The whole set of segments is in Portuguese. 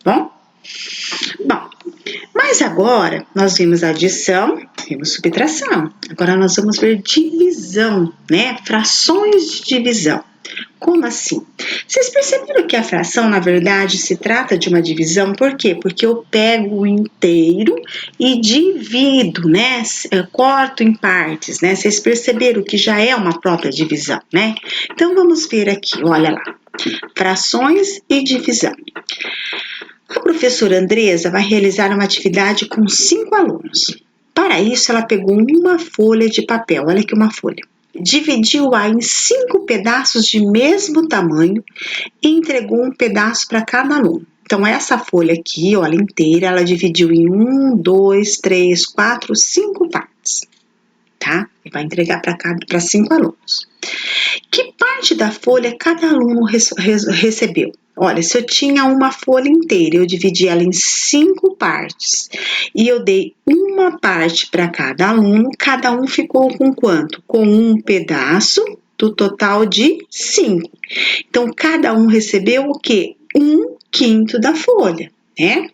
bom? Bom, mas agora nós vimos adição, vimos subtração. Agora nós vamos ver divisão, né? Frações de divisão. Como assim? Vocês perceberam que a fração, na verdade, se trata de uma divisão? Por quê? Porque eu pego o inteiro e divido, né? Eu corto em partes, né? Vocês perceberam que já é uma própria divisão, né? Então, vamos ver aqui, olha lá. Frações e divisão. A professora Andresa vai realizar uma atividade com 5 alunos. Para isso, ela pegou uma folha de papel, olha aqui uma folha. Dividiu-a em 5 pedaços de mesmo tamanho e entregou um pedaço para cada aluno. Então, essa folha aqui, olha, inteira, ela dividiu em 1, 2, 3, 4, 5 partes, tá? E vai entregar para 5 alunos. Que parte da folha cada aluno recebeu? Olha, se eu tinha uma folha inteira, eu dividi ela em 5 partes e eu dei uma parte para cada um ficou com quanto? Com um pedaço do total de 5. Então, cada um recebeu o quê? 1/5 da folha, né?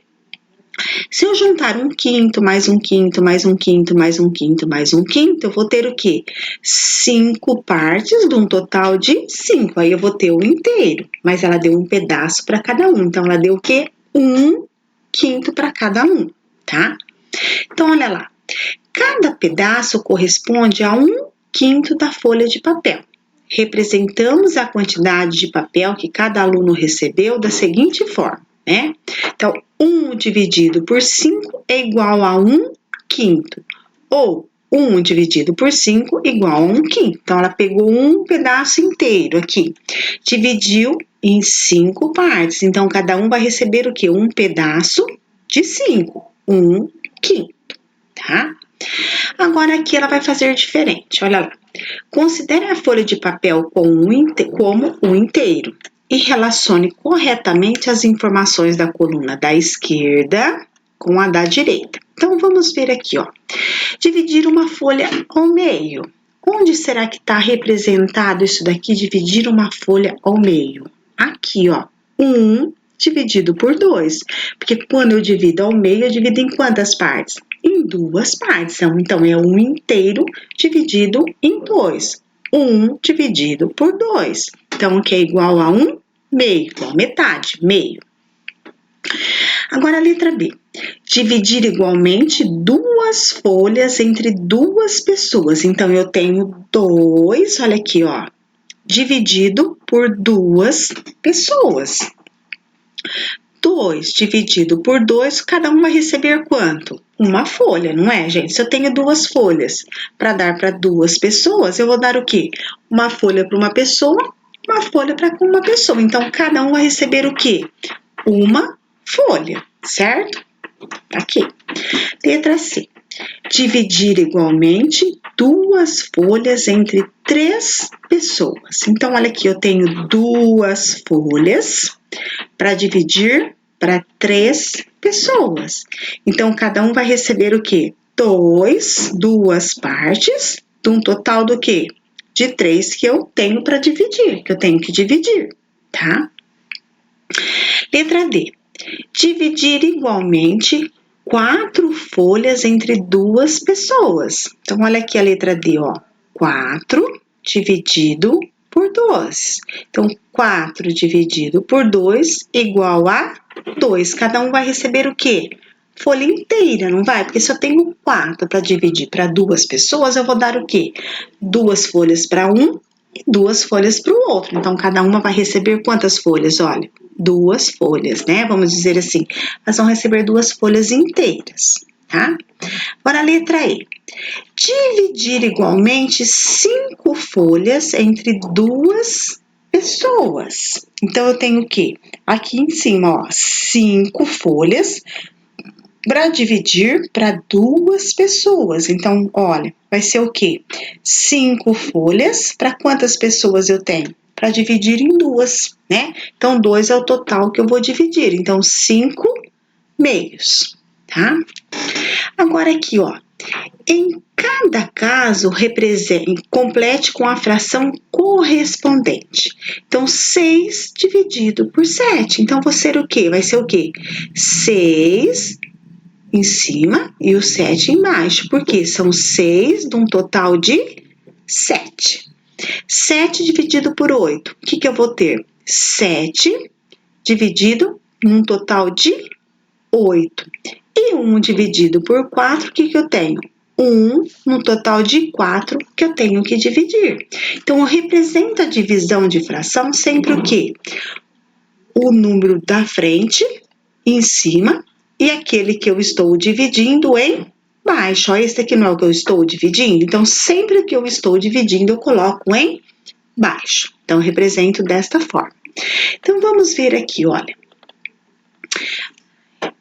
Se eu juntar 1/5, mais 1/5, mais 1/5, mais 1/5, mais 1/5, eu vou ter o quê? 5 partes de um total de 5. Aí eu vou ter o inteiro, mas ela deu um pedaço para cada um. Então, ela deu o quê? 1/5 para cada um, tá? Então, olha lá. Cada pedaço corresponde a 1/5 da folha de papel. Representamos a quantidade de papel que cada aluno recebeu da seguinte forma, né? Então, 1 dividido por 5 é igual a 1/5. Ou 1 dividido por 5 igual a 1/5. Então, ela pegou um pedaço inteiro aqui, dividiu em 5 partes. Então, cada um vai receber o quê? Um pedaço de 5. 1/5, tá? Agora, aqui ela vai fazer diferente, olha lá. Considere a folha de papel como um inteiro e relacione corretamente as informações da coluna da esquerda com a da direita. Então, vamos ver aqui, ó. Dividir uma folha ao meio. Onde será que está representado isso daqui, dividir uma folha ao meio? Aqui, ó. 1 dividido por 2. Porque quando eu divido ao meio, eu divido em quantas partes? Em 2 partes. Então, é 1 inteiro dividido em 2. 1 dividido por 2. Então, o que é igual a 1? Meio, igual metade, meio. Agora, a letra B. Dividir igualmente 2 folhas entre 2 pessoas. Então, eu tenho 2, olha aqui, ó, dividido por 2 pessoas. 2 dividido por 2, cada um vai receber quanto? Uma folha, não é, gente? Se eu tenho 2 folhas para dar para 2 pessoas, eu vou dar o quê? Uma folha para uma pessoa, uma folha para uma pessoa. Então, cada um vai receber o quê? Uma folha, certo? Aqui. Letra C. Dividir igualmente 2 folhas entre 3 pessoas. Então, olha aqui, eu tenho 2 folhas para dividir para 3 pessoas. Então, cada um vai receber o quê? 2 partes, de um total do quê? De 3 que eu tenho para dividir, que eu tenho que dividir, tá? Letra D. Dividir igualmente 4 folhas entre 2 pessoas. Então, olha aqui a letra D, ó. 4 dividido por 2. Então, 4 dividido por 2 igual a 2. Cada um vai receber o quê? Folha inteira, não vai? Porque se eu tenho 4 para dividir para 2 pessoas, eu vou dar o quê? 2 folhas para um e 2 folhas para o outro. Então, cada uma vai receber quantas folhas? Olha, 2 folhas, né? Vamos dizer assim, elas vão receber 2 folhas inteiras, tá? Agora, a letra E. Dividir igualmente 5 folhas entre 2 pessoas. Então, eu tenho o quê? Aqui em cima, ó, 5 folhas para dividir para 2 pessoas. Então, olha, vai ser o quê? 5 folhas para quantas pessoas eu tenho? Para dividir em 2, né? Então, 2 é o total que eu vou dividir. Então, 5 meios, tá? Agora aqui, ó, Em cada caso, complete com a fração correspondente. Então, 6 dividido por 7. Então, vai ser o quê? 6 em cima e o 7 embaixo. Porque são 6 de um total de 7. 7 dividido por 8. O que eu vou ter? 7 dividido num total de 8. E 1 dividido por 4, o que eu tenho? 1 no total de 4 que eu tenho que dividir. Então, eu represento a divisão de fração sempre o quê? O número da frente, em cima, e aquele que eu estou dividindo em baixo. Ó, esse aqui não é o que eu estou dividindo? Então, sempre que eu estou dividindo, eu coloco em baixo. Então, eu represento desta forma. Então, vamos ver aqui, olha.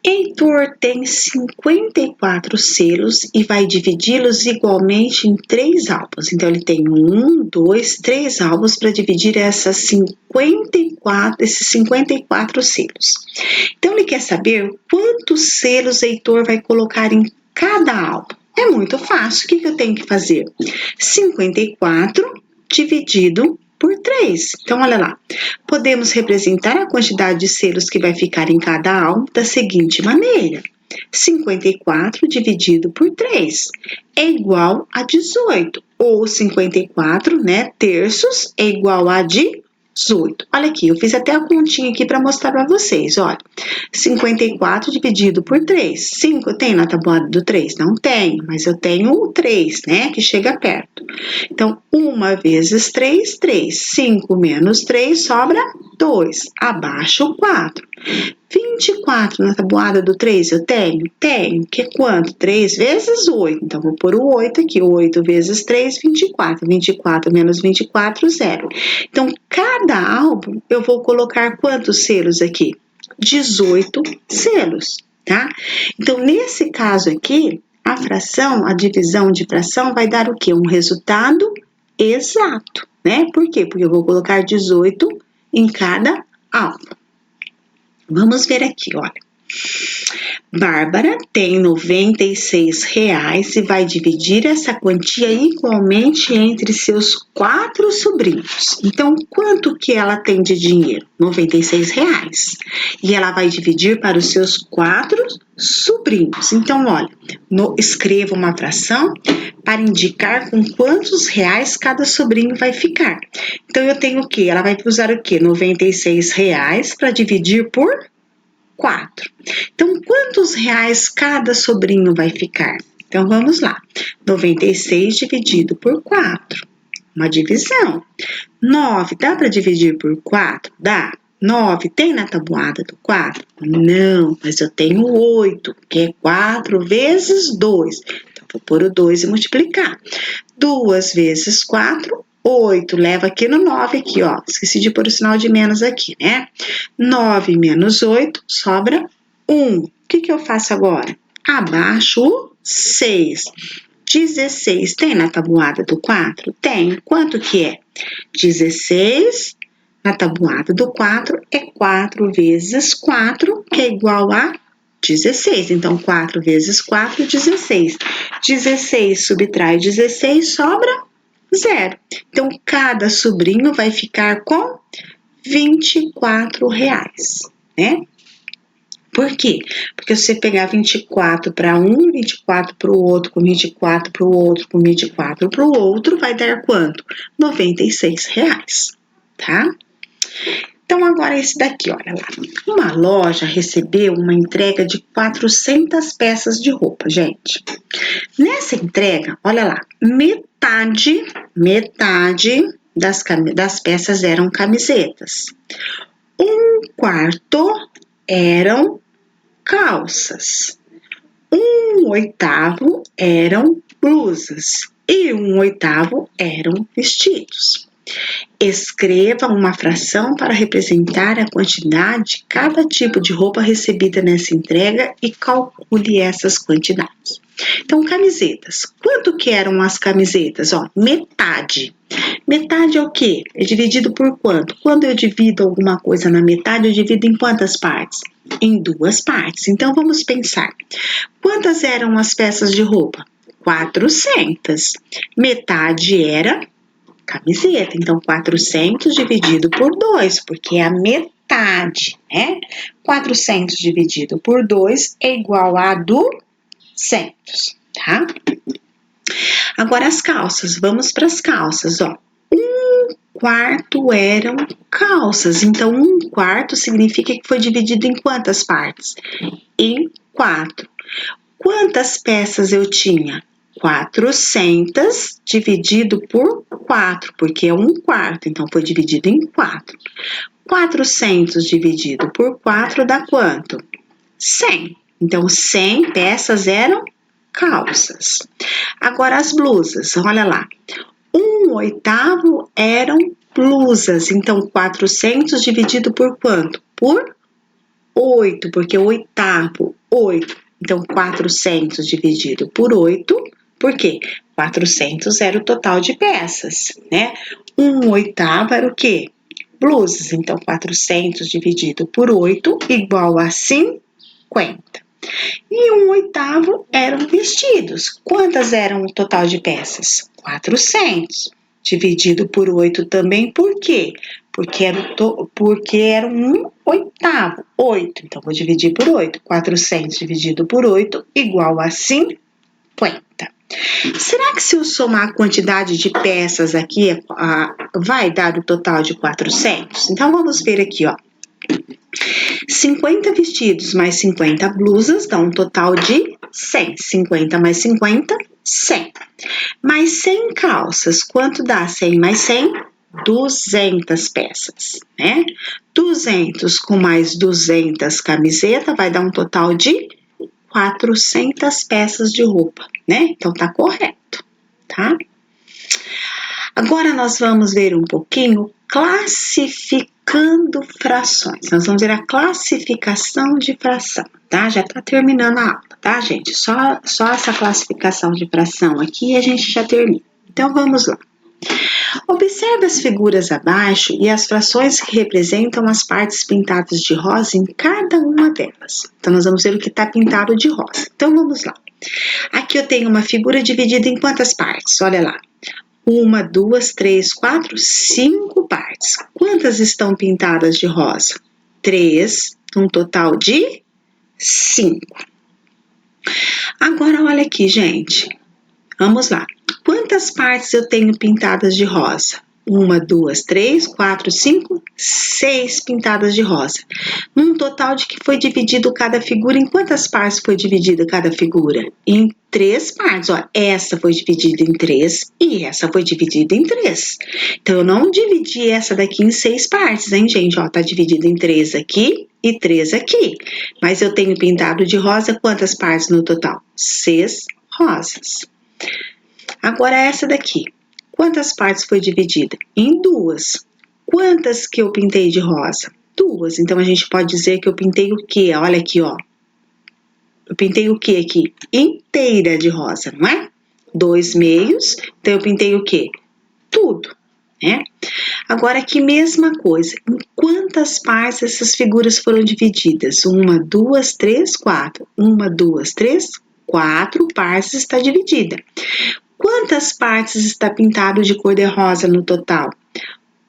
Heitor tem 54 selos e vai dividi-los igualmente em 3 álbuns. Então, ele tem 1, 2, 3 álbuns para dividir esses 54 selos. Então, ele quer saber quantos selos Heitor vai colocar em cada álbum. É muito fácil. O que eu tenho que fazer? 54 dividido por 3. Então, olha lá. Podemos representar a quantidade de selos que vai ficar em cada álbum da seguinte maneira. 54 dividido por 3 é igual a 18. Ou 54, né, terços é igual a 18. Olha aqui, eu fiz até a continha aqui para mostrar para vocês, olha. 54 dividido por 3. 5 eu tenho na tabuada do 3? Não tenho, mas eu tenho o 3, né, que chega perto. Então, 1 vezes 3, 3. 5 menos 3, sobra 2. Abaixo 4. 24 na tabuada do 3 eu tenho? Tenho. Que é quanto? 3 vezes 8. Então, vou pôr o 8 aqui. 8 vezes 3, 24. 24 menos 24, 0. Então, cada álbum eu vou colocar quantos selos aqui? 18 selos, tá? Então, nesse caso aqui, a fração, a divisão de fração vai dar o quê? Um resultado exato, né? Por quê? Porque eu vou colocar 18 em cada álbum. Vamos ver aqui, olha. Bárbara tem R$96 e vai dividir essa quantia igualmente entre seus 4 sobrinhos. Então, quanto que ela tem de dinheiro? R$96. E ela vai dividir para os seus 4 sobrinhos. Então, olha, escreva uma fração para indicar com quantos reais cada sobrinho vai ficar. Então, eu tenho o quê? Ela vai usar o quê? R$96 para dividir por 4. Então, quantos reais cada sobrinho vai ficar? Então, vamos lá. 96 dividido por 4. Uma divisão. 9, dá para dividir por 4? Dá. 9 tem na tabuada do 4? Não, mas eu tenho 8, que é 4 vezes 2. Então, vou pôr o 2 e multiplicar. 2 vezes 4, 8, leva aqui no 9 aqui, ó. Esqueci de pôr o sinal de menos aqui, né? 9 menos 8, sobra 1. O que eu faço agora? Abaixo o 6. 16 tem na tabuada do 4? Tem. Quanto que é? 16 na tabuada do 4 é 4 vezes 4, que é igual a 16. Então, 4 vezes 4, 16. 16 subtrai 16, sobra 0. Então, cada sobrinho vai ficar com R$24, né? Por quê? Porque se você pegar 24 para um, 24 para o outro, com 24 para o outro, com 24 para o outro, vai dar quanto? R$96, tá? Então, agora esse daqui, olha lá. Uma loja recebeu uma entrega de 400 peças de roupa, gente. Nessa entrega, olha lá, metade das peças eram camisetas. 1/4 eram calças. 1/8 eram blusas. E 1/8 eram vestidos. Escreva uma fração para representar a quantidade de cada tipo de roupa recebida nessa entrega e calcule essas quantidades. Então, camisetas. Quanto que eram as camisetas? Ó, metade. Metade é o quê? É dividido por quanto? Quando eu divido alguma coisa na metade, eu divido em quantas partes? Em 2 partes. Então, vamos pensar. Quantas eram as peças de roupa? 400. Metade era camiseta, então 400 dividido por 2, porque é a metade, né? 400 dividido por 2 é igual a 200, tá? Agora as calças, vamos para as calças, ó. 1/4 eram calças, então 1/4 significa que foi dividido em quantas partes? Em 4. Quantas peças eu tinha? 400 dividido por 4, porque é 1/4, então foi dividido em 4. 400 dividido por 4 dá quanto? 100. Então, 100 peças eram calças. Agora, as blusas, olha lá. 1/8 eram blusas, então 400 dividido por quanto? Por 8, porque o oitavo, 8. Então, 400 dividido por 8, por quê? 400 era o total de peças, né? 1/8 era o quê? Blusas, então 400 dividido por 8 igual a 50. E 1/8 eram vestidos. Quantas eram o total de peças? 400. Dividido por 8 também, por quê? Porque era 1/8. 8. Então, vou dividir por 8. 400 dividido por 8 igual a 50. Será que se eu somar a quantidade de peças aqui, vai dar o total de 400? Então, vamos ver aqui, ó. 50 vestidos mais 50 blusas dá um total de 100. 50 mais 50, 100. Mais 100 calças, quanto dá 100 mais 100? 200 peças, né? 200 com mais 200 camiseta vai dar um total de 400 peças de roupa, né? Então, tá correto, tá? Agora, nós vamos ver um pouquinho classificando frações. Nós vamos ver a classificação de fração, tá? Já tá terminando a aula, tá, gente? Só essa classificação de fração aqui a gente já termina. Então, vamos lá. Observe as figuras abaixo e as frações que representam as partes pintadas de rosa em cada uma delas. Então, nós vamos ver o que está pintado de rosa. Então, vamos lá. Aqui eu tenho uma figura dividida em quantas partes? Olha lá. 1, 2, 3, 4, 5 partes. Quantas estão pintadas de rosa? 3, um total de 5. Agora, olha aqui, gente. Vamos lá. Quantas partes eu tenho pintadas de rosa? 1, 2, 3, 4, 5, 6 pintadas de rosa. Num total de que foi dividido cada figura, em quantas partes foi dividida cada figura? Em 3 partes. Ó, essa foi dividida em 3 e essa foi dividida em 3. Então, eu não dividi essa daqui em 6 partes, hein, gente? Ó, tá dividida em 3 aqui e 3 aqui. Mas eu tenho pintado de rosa quantas partes no total? 6 rosas. Agora, essa daqui. Quantas partes foi dividida? Em 2. Quantas que eu pintei de rosa? 2. Então, a gente pode dizer que eu pintei o quê? Olha aqui, ó. Eu pintei o quê aqui? Inteira de rosa, não é? 2 meios. Então, eu pintei o quê? Tudo, né? Agora, aqui, mesma coisa. Em quantas partes essas figuras foram divididas? 1, 2, 3, 4. 1, 2, 3, 4 partes está dividida. Quantas partes está pintado de cor de rosa no total?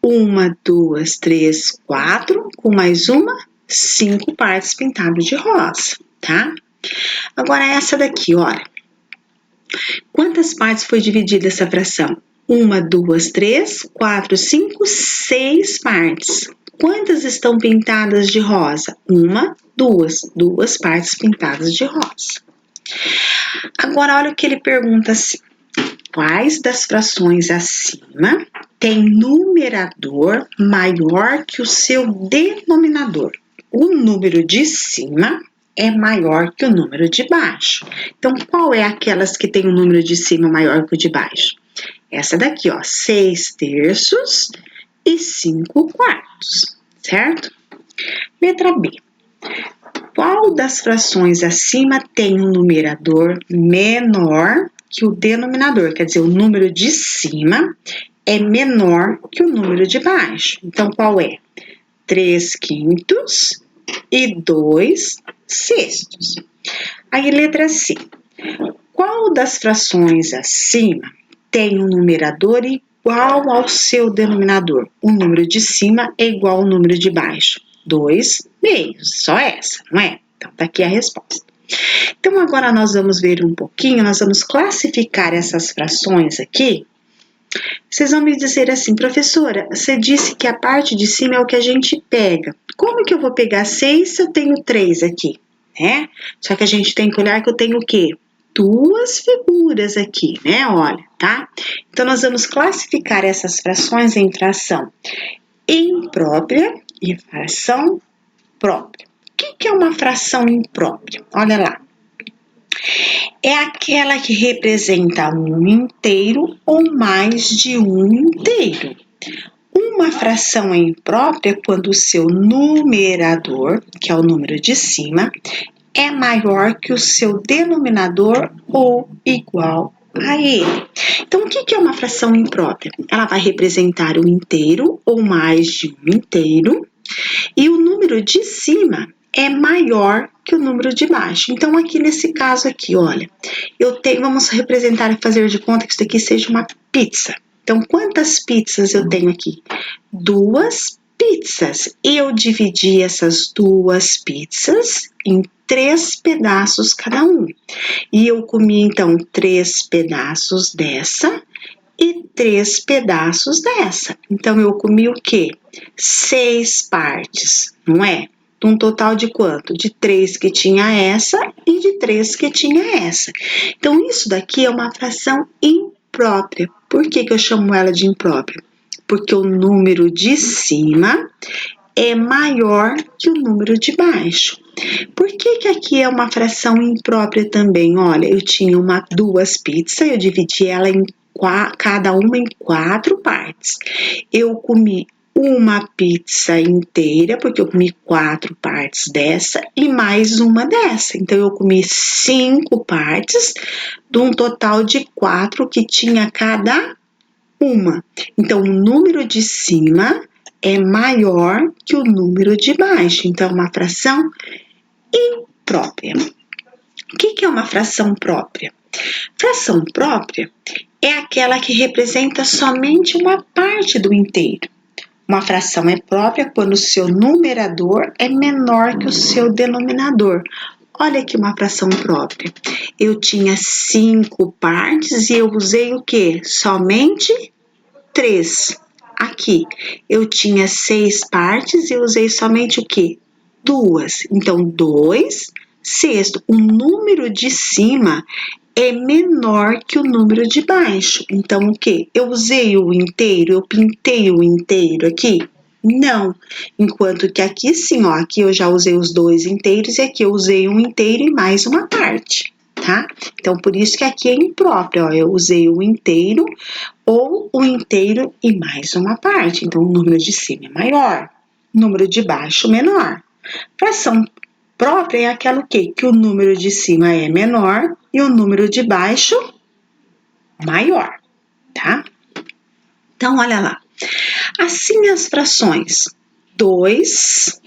1, 2, 3, 4, com mais uma, 5 partes pintado de rosa, tá? Agora, essa daqui, olha. Quantas partes foi dividida essa fração? 1, 2, 3, 4, 5, 6 partes. Quantas estão pintadas de rosa? 1, 2 partes pintadas de rosa. Agora, olha o que ele pergunta assim. Quais das frações acima tem numerador maior que o seu denominador? O número de cima é maior que o número de baixo. Então, qual é aquelas que tem o número de cima maior que o de baixo? Essa daqui, ó, 6/3 e 5/4, certo? Letra B. Qual das frações acima tem um numerador menor que o denominador? Quer dizer, o número de cima é menor que o número de baixo. Então, qual é? 3/5 e 2/6. Aí, letra C. qual das frações acima tem um numerador igual ao seu denominador? O número de cima é igual ao número de baixo. 2 meios, só essa, não é? Então, tá aqui a resposta. Então, agora nós vamos ver um pouquinho, nós vamos classificar essas frações aqui. Vocês vão me dizer assim, professora, você disse que a parte de cima é o que a gente pega. Como que eu vou pegar 6 se eu tenho 3 aqui? Né? Só que a gente tem que olhar que eu tenho o quê? 2 figuras aqui, né? Olha, tá? Então, nós vamos classificar essas frações em fração imprópria e fração própria. O que é uma fração imprópria? Olha lá. É aquela que representa um inteiro ou mais de um inteiro. Uma fração imprópria é quando o seu numerador, que é o número de cima, é maior que o seu denominador ou igual a ele. Então, o que é uma fração imprópria? Ela vai representar um inteiro ou mais de um inteiro e o número de cima é maior que o número de baixo. Então, aqui nesse caso aqui, olha, vamos representar e fazer de conta que isso aqui seja uma pizza. Então, quantas pizzas eu tenho aqui? 2 pizzas. Eu dividi essas 2 pizzas em 3 pedaços cada um. E eu comi, então, 3 pedaços dessa e 3 pedaços dessa. Então, eu comi o quê? 6 partes, não é? Um total de quanto? De 3 que tinha essa e de 3 que tinha essa. Então, isso daqui é uma fração imprópria. Por que eu chamo ela de imprópria? Porque o número de cima é maior que o número de baixo. Por que aqui é uma fração imprópria também? Olha, eu tinha 2 pizzas, eu dividi ela em cada uma em 4 partes. Eu comi uma pizza inteira, porque eu comi 4 partes dessa e mais uma dessa. Então, eu comi 5 partes, de um total de 4 que tinha cada uma. Então, o número de cima é maior que o número de baixo. Então, é uma fração imprópria. O que é uma fração própria? Fração própria é aquela que representa somente uma parte do inteiro. Uma fração é própria quando o seu numerador é menor que o seu denominador. Olha aqui uma fração própria. Eu tinha 5 partes e eu usei o quê? Somente 3. Aqui, eu tinha 6 partes e eu usei somente o quê? 2. Então, 2 sextos. O número de cima é menor que o número de baixo. Então, o quê? Eu usei o inteiro, eu pintei o inteiro aqui? Não. Enquanto que aqui sim, ó, aqui eu já usei os 2 inteiros e aqui eu usei um inteiro e mais uma parte, tá? Então, por isso que aqui é impróprio, ó, eu usei o inteiro ou o inteiro e mais uma parte. Então, o número de cima é maior, o número de baixo menor. Fração própria é aquela o quê? Que o número de cima é menor e o número de baixo maior, tá? Então, olha lá. Assim as frações 2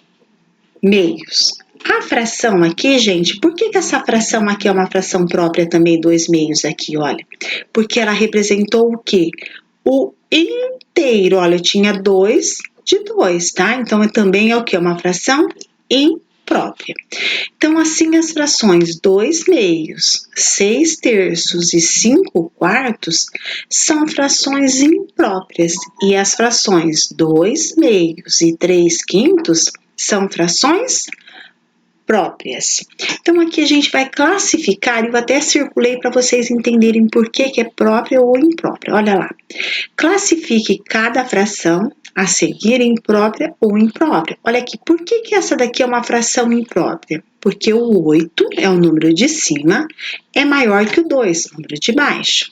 meios. A fração aqui, gente, por que essa fração aqui é uma fração própria também, 2 meios aqui, olha? Porque ela representou o quê? O inteiro, olha, eu tinha 2 de 2, tá? Então, também é o quê? Uma fração imprópria. Então, assim, as frações 2 meios, 6 terços e 5 quartos são frações impróprias e as frações 2 meios e 3 quintos são frações próprias. Então, aqui a gente vai classificar, eu até circulei para vocês entenderem por que é própria ou imprópria. Olha lá. Classifique cada fração a seguir em própria ou imprópria. Olha aqui, por que essa daqui é uma fração imprópria? Porque o 8 é o número de cima, é maior que o 2, o número de baixo.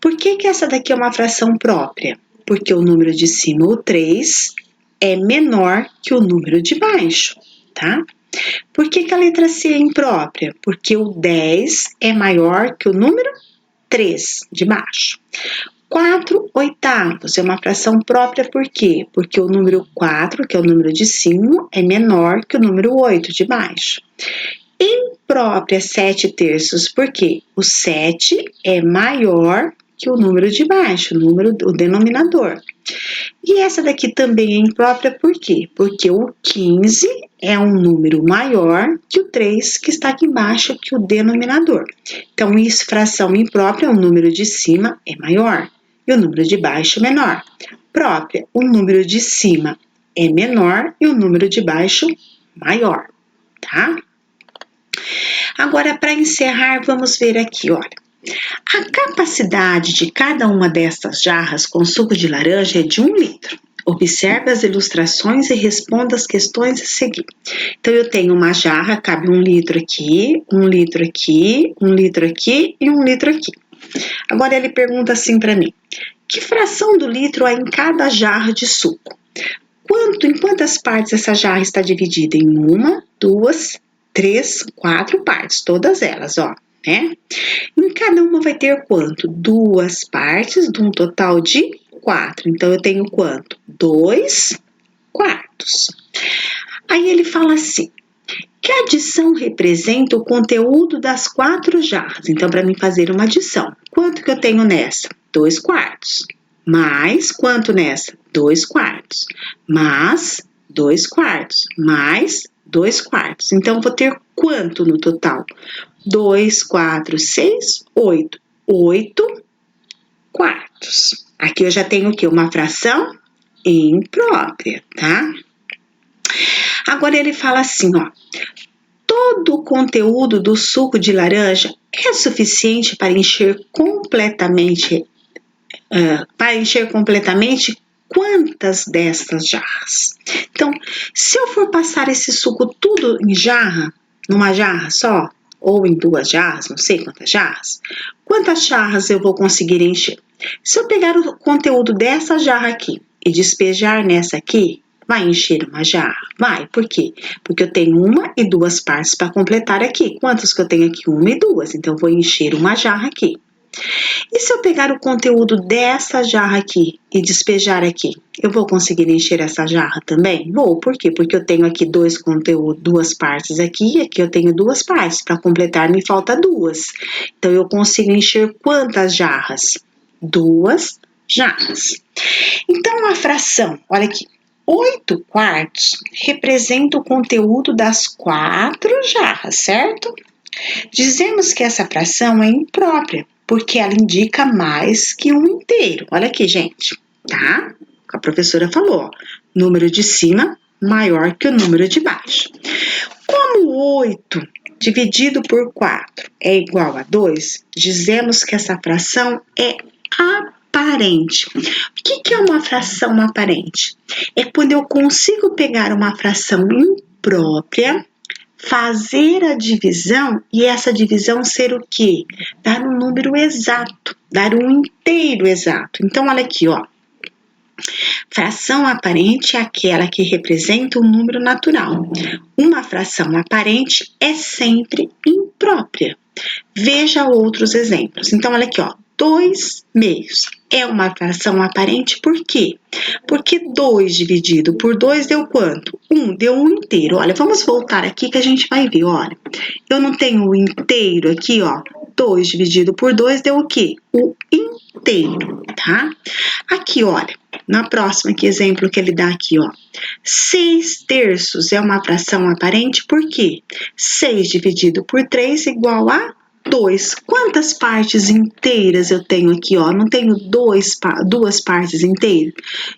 Por que essa daqui é uma fração própria? Porque o número de cima, o 3, é menor que o número de baixo, tá? Por que a letra C é imprópria? Porque o 10 é maior que o número 3 de baixo. 4 oitavos é uma fração própria, por quê? Porque o número 4, que é o número de cima, é menor que o número 8 de baixo. Imprópria 7/3, porque o 7 é maior que o número de baixo, o denominador. E essa daqui também é imprópria, por quê? Porque o 15 é um número maior que o 3, que está aqui embaixo, que o denominador. Então, isso, fração imprópria, o número de cima é maior e o número de baixo menor. Própria, o número de cima é menor e o número de baixo maior, tá? Agora, para encerrar, vamos ver aqui, olha. A capacidade de cada uma dessas jarras com suco de laranja é de 1 litro. Observe as ilustrações e responda as questões a seguir. Então, eu tenho uma jarra, cabe 1 litro aqui, 1 litro aqui, 1 litro aqui e 1 litro aqui. Agora, ele pergunta assim para mim: que fração do litro há em cada jarra de suco? Em quantas partes essa jarra está dividida? Em 1, 2, 3, 4 partes, todas elas, ó, né? Em cada uma vai ter quanto? 2 partes, de um total de 4. Então, eu tenho quanto? 2 quartos. Aí ele fala assim: que adição representa o conteúdo das 4 jarras? Então, para mim fazer uma adição, quanto que eu tenho nessa? 2 quartos. Mais quanto nessa? 2 quartos. Mais 2 quartos. Mais 2 quartos. Então, vou ter quanto no total? 2, 4, 6, 8. 8 quartos. Aqui eu já tenho o quê? Uma fração imprópria, tá? Agora ele fala assim, ó. Todo o conteúdo do suco de laranja é suficiente para encher completamente quantas dessas jarras? Então, se eu for passar esse suco tudo em jarra, numa jarra só, ou em 2 jarras, não sei quantas jarras eu vou conseguir encher? Se eu pegar o conteúdo dessa jarra aqui e despejar nessa aqui, vai encher uma jarra? Vai, por quê? Porque eu tenho 1 e 2 partes para completar aqui. Quantas que eu tenho aqui? 1 e 2, então eu vou encher uma jarra aqui. E se eu pegar o conteúdo dessa jarra aqui e despejar aqui, eu vou conseguir encher essa jarra também? Vou, por quê? Porque eu tenho aqui 2 conteúdos, 2 partes aqui, e aqui eu tenho 2 partes. Para completar, me falta 2. Então, eu consigo encher quantas jarras? 2 jarras. Então, a fração, olha aqui, 8 quartos representa o conteúdo das 4 jarras, certo? Dizemos que essa fração é imprópria, porque ela indica mais que um inteiro. Olha aqui, gente, tá? A professora falou, ó, número de cima maior que o número de baixo. Como 8 dividido por 4 é igual a 2, dizemos que essa fração é aparente. O que é uma fração aparente? É quando eu consigo pegar uma fração imprópria, fazer a divisão e essa divisão ser o quê? Dar um número exato, dar um inteiro exato. Então, olha aqui, ó. Fração aparente é aquela que representa um número natural. Uma fração aparente é sempre imprópria. Veja outros exemplos. Então, olha aqui, ó. 2 meios é uma fração aparente, por quê? Porque 2 dividido por 2 deu quanto? 1, deu 1 inteiro. Olha, vamos voltar aqui que a gente vai ver, olha. Eu não tenho o inteiro aqui, ó. 2 dividido por 2 deu o quê? O inteiro, tá? Aqui, olha, na próxima que exemplo que ele dá aqui, ó. 6/3 é uma fração aparente, por quê? 6 dividido por 3 igual a 2. Quantas partes inteiras eu tenho aqui, ó? Não tenho 2 partes inteiras?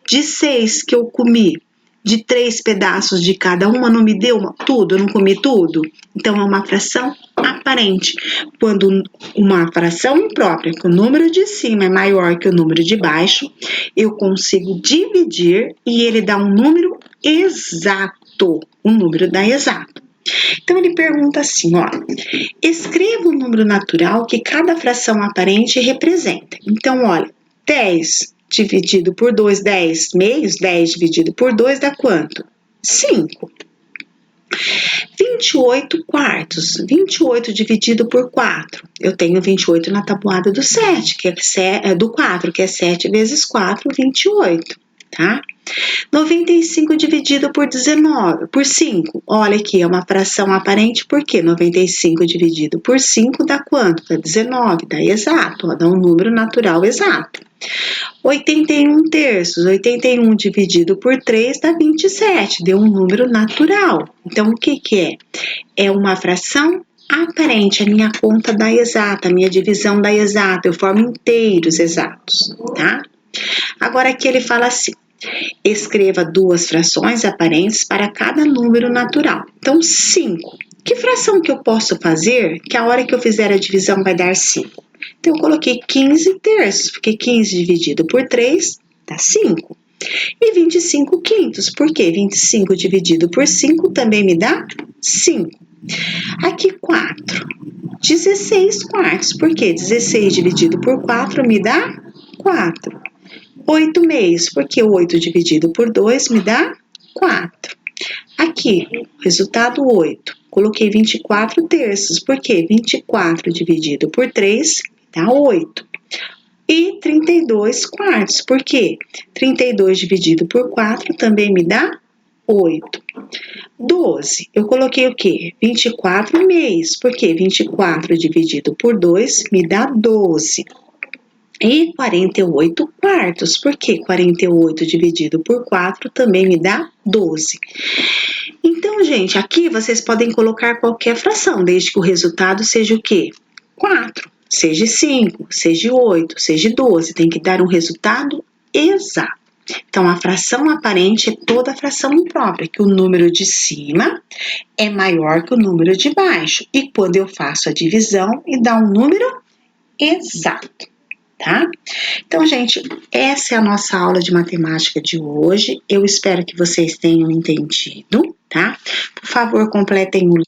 De 6 que eu comi, de 3 pedaços de cada uma, não me deu tudo? Eu não comi tudo? Então, é uma fração aparente. Quando uma fração imprópria, que o número de cima é maior que o número de baixo, eu consigo dividir e ele dá um número exato. O número dá exato. Então, ele pergunta assim, ó, escreva o número natural que cada fração aparente representa. Então, olha, 10 dividido por 2, 10 meios, 10 dividido por 2 dá quanto? 5. 28 quartos, 28 dividido por 4. Eu tenho 28 na tabuada do 7, do 4, que é 7 vezes 4, 28, tá? 95 dividido por 19, por 5. Olha aqui, é uma fração aparente, porque 95 dividido por 5 dá quanto? Dá 19, dá exato, ó, dá um número natural exato. 81 terços, 81 dividido por 3 dá 27, deu um número natural. Então, o que que é? É uma fração aparente, a minha conta dá exata, a minha divisão dá exata, eu formo inteiros exatos, tá? Agora aqui ele fala assim, escreva duas frações aparentes para cada número natural. Então, 5. Que fração que eu posso fazer que a hora que eu fizer a divisão vai dar 5? Então, eu coloquei 15 terços, porque 15 dividido por 3 dá 5. E 25 quintos, porque 25 dividido por 5 também me dá 5. Aqui, 4. 16 quartos, porque 16 dividido por 4 me dá 4. 8 meios, porque 8 dividido por 2 me dá 4. Aqui, resultado 8. Coloquei 24 terços, porque 24 dividido por 3 dá 8. E 32 quartos, porque 32 dividido por 4 também me dá 8. 12, eu coloquei o quê? 24 meios, porque 24 dividido por 2 me dá 12. E 48 quartos, porque 48 dividido por 4 também me dá 12. Então, gente, aqui vocês podem colocar qualquer fração, desde que o resultado seja o quê? 4, seja 5, seja 8, seja 12, tem que dar um resultado exato. Então, a fração aparente é toda a fração imprópria, que o número de cima é maior que o número de baixo. E quando eu faço a divisão, e dá um número exato. Tá? Então, gente, essa é a nossa aula de matemática de hoje. Eu espero que vocês tenham entendido, tá? Por favor, completem o